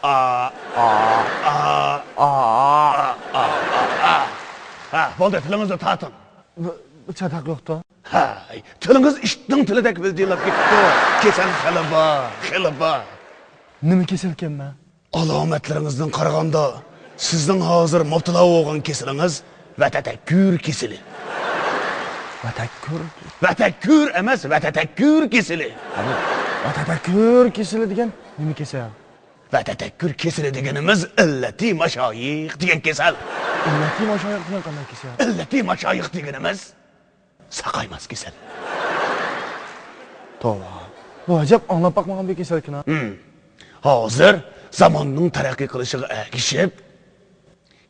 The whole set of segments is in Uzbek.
Ha, bo'ldi, tilingizni tatın. Çatak yoktu. Ha, tilingiz ishning tilidek bildiğinlab ketdi. Kesal xilaba. Nima kesilken ben? Alomatlaringizdan qaraganda sizning hozir mubtalo bo'lgan kesiliniz vatatakkur kesili. Vatakkur. Vatakkur emas, vatatakkur kesili. Abi, vatakkur kesili degan nima kesel? Vatatakkur kesili deganimiz illati mashoyix degan kesal. İllati maşayık degan qanday kesel? Illati mashoyix deganimiz saqaymas kesal. To'g'ri. Bu ajab anlab bakmagan bir keselkin ha. Hozir zamonning taraqqiy qilishiga ergishib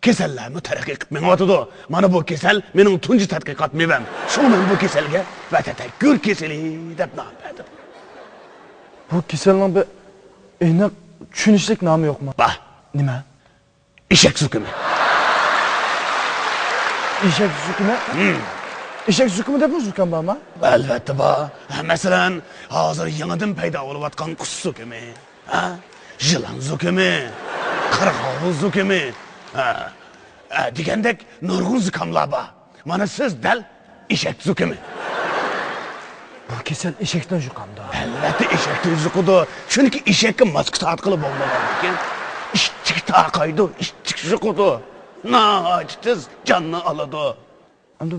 kasallarni taraqqiy qilib menyotidu. Mana bu kasal mening tunji tadqiqot mevam. Shu men bu kasalga vatatakkur kesali deb nom berdim. Bu keselning bir aniq tushunishlik nomi yo'qmi? Bah, Nima? eshak sukumi. Eshak sukumi? Eshak sukumi deb sukam bormi? Albatta bor. Masalan, hozir yangidan paydo bo'layotgan qush sukumi, ha? Yılan zukumi, qirg'oq zukumi, degandek nurg'un zukamlar bor. Mana siz dal eshak zukumi. Bu kesel eshakdan yuqamdi. Albatta eshakdan zuqudi. Chunki eshakka mask tatqili bo'lmagan ekan. Ishchik taqaydi, ishchik zuqudi. Najiz jonni oladi. Endi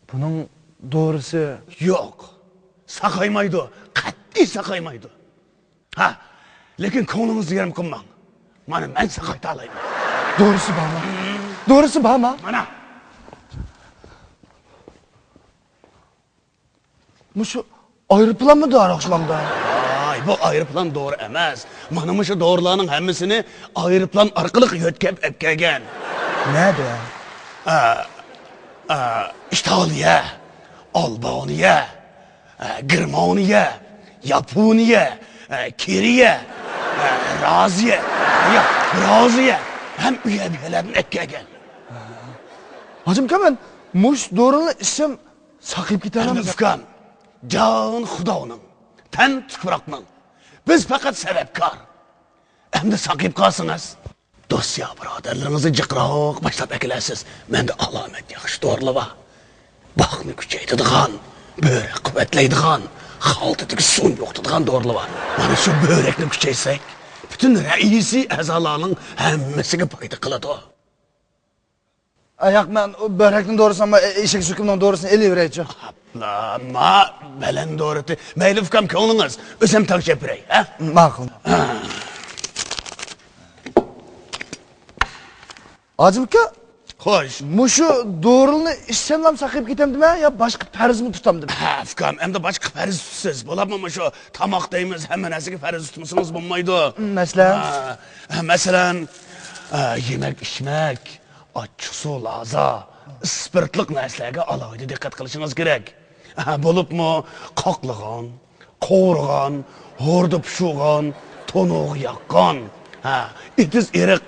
bunun doğrusu Yo'q. Saqaymaydi, qat'iy saqaymaydi. Ha, lekin ko'nglingizni yarim qilmang. Mana men saqayta olayman. doğrusu bormi? Doğrusu bormi? Mana Mushu aeroplanmi doğru oqshomda? Ay, bu aeroplan doğru emas. Mana shu doğrularning hammasini aeroplan orqali yo'tkab olib kelgan. Nerede? İtaliya, Albaniya, Germaniya, Yaponiya, Kiriya, Raziya hem üyelerden ekleyen. Hacım kamen mush doğrunu isim saklayıp gidelim. Müfkan, can Xudoning, tan tuproqning. Biz faqat sababkor. Endi saqib qolsangiz, do'stya birodarlaringizni jiqroq boshlab akilasiz. Menda alomat yaxshi to'g'ri bor. Baxtni kuchaytiradigan, börek quvvatlaydigan, xaltadagi suv yo'qotadigan dorilar bor. Mana shu börekni kuchaysak, bütün raisi a'zolarning hammasiga foyda qiladi. Ayak ben börekten doğrusu ama eşek sükümden doğrusunu eli vereceğim. Ma belen doğrutu. Mayli ukam ko'nglingiz, o'zim taqshab beray, ha? Ma'qul. Hacım ka Xo'sh. mushu doğrunu istemem saklayıp gitem deme ya başka perz mi tutam deme. Ha, ukam, endi boshqa farz tutsiz. Bo'ladimi shu tomoq deymiz, hamma narsaga farz tutmasangiz bo'lmaydi. Masalan, Masalan, yemek, içmek, açık su, laza, spirtlik narsalarga alohida diqqat qilishingiz kerak. Bo'libmi qoqlagan, qovurgan, ho'rda pishirgan, to'noq yoqqan, itiz eriq,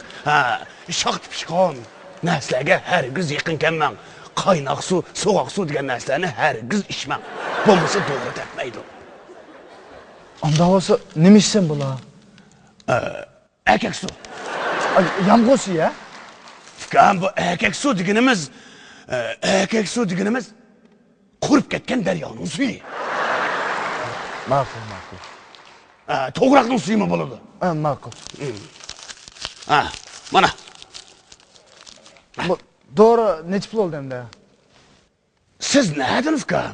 shox pishgan narsalarga hargiz yaqin kelmang. Qaynoq suv, so'g'oq suv degan narsalarni hargiz ichmang. Bo'lmasa to'g'ri tepmaydi. onda olsa nima içsem bula? Erkek su. Yamg'ir suv ya? Fikam bu erkek su deganimiz qurib ketgan daryoning suvi. Ma'qul, ma'qul. To'g'raqning suyimi bo'ladi. Ma'qul. Mana. Bu doğru neçe pul oldu hem de? Siz nereden fikam?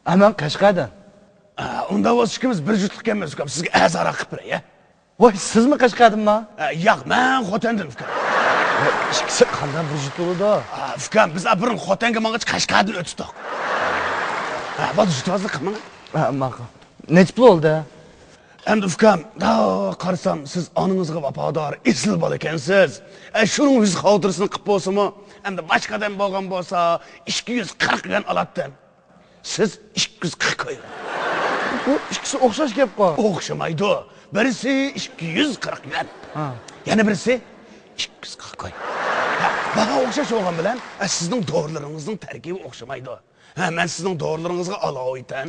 Hemen Kaşgar'dan. Unda o'z ikimiz bir jutlik emas fikam. Sizga azara qilib beray, ya. Vay siz mi Kaşgar'dan mı? Yo'q, men xotandan fikam. İkisi kandan bir jut oldu da. Fikam, biz birin xotanga mang'ich Qashqardan o'tdik. Bu jutozlik qilmang. Ma'qul. Neçe pul oldu? Endi fikam, qarasam siz oningizga vafodor, esil bola ekansiz. Shuning yuz xotirisini qilib bo'lsa-mu, endi boshqadan bo'lgan bo'lsa 240 yuan olatdim. Siz 240 qo'ying. Bu ikisi o'xshash gap qol. O'xshamaydi. Birisi 240 yuan. Yana birisi 240 qo'y. Baho o'xshash bo'lgan bilan sizning dorilaringizning tarkibi o'xshamaydi. Men sizning dorilaringizga alohida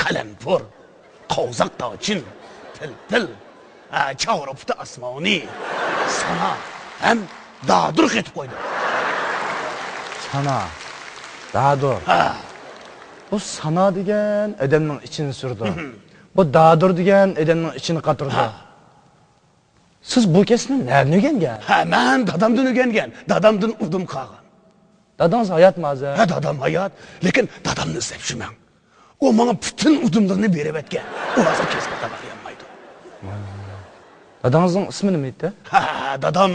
qalampur, qovzaq tochin, pil, çağırıptı asmoni. Sana hem dadur etip koydu. Sana. Daha doğru. Bu sana degen edemnin içini sürdü. Bu dağdır degen edemnin içini katırdı. Siz bu kesini nereden öğrengen? Ben dadamdan öğrengen. Dadamdan udum kağın. Dadınız hayat mı azı? Dadam hayat. Lekin dadamını izlep şumen. O bana bütün udumlarını berip etken. O azı kesmete bak yanmaydı. Dadınızın ismi neydi? Dadam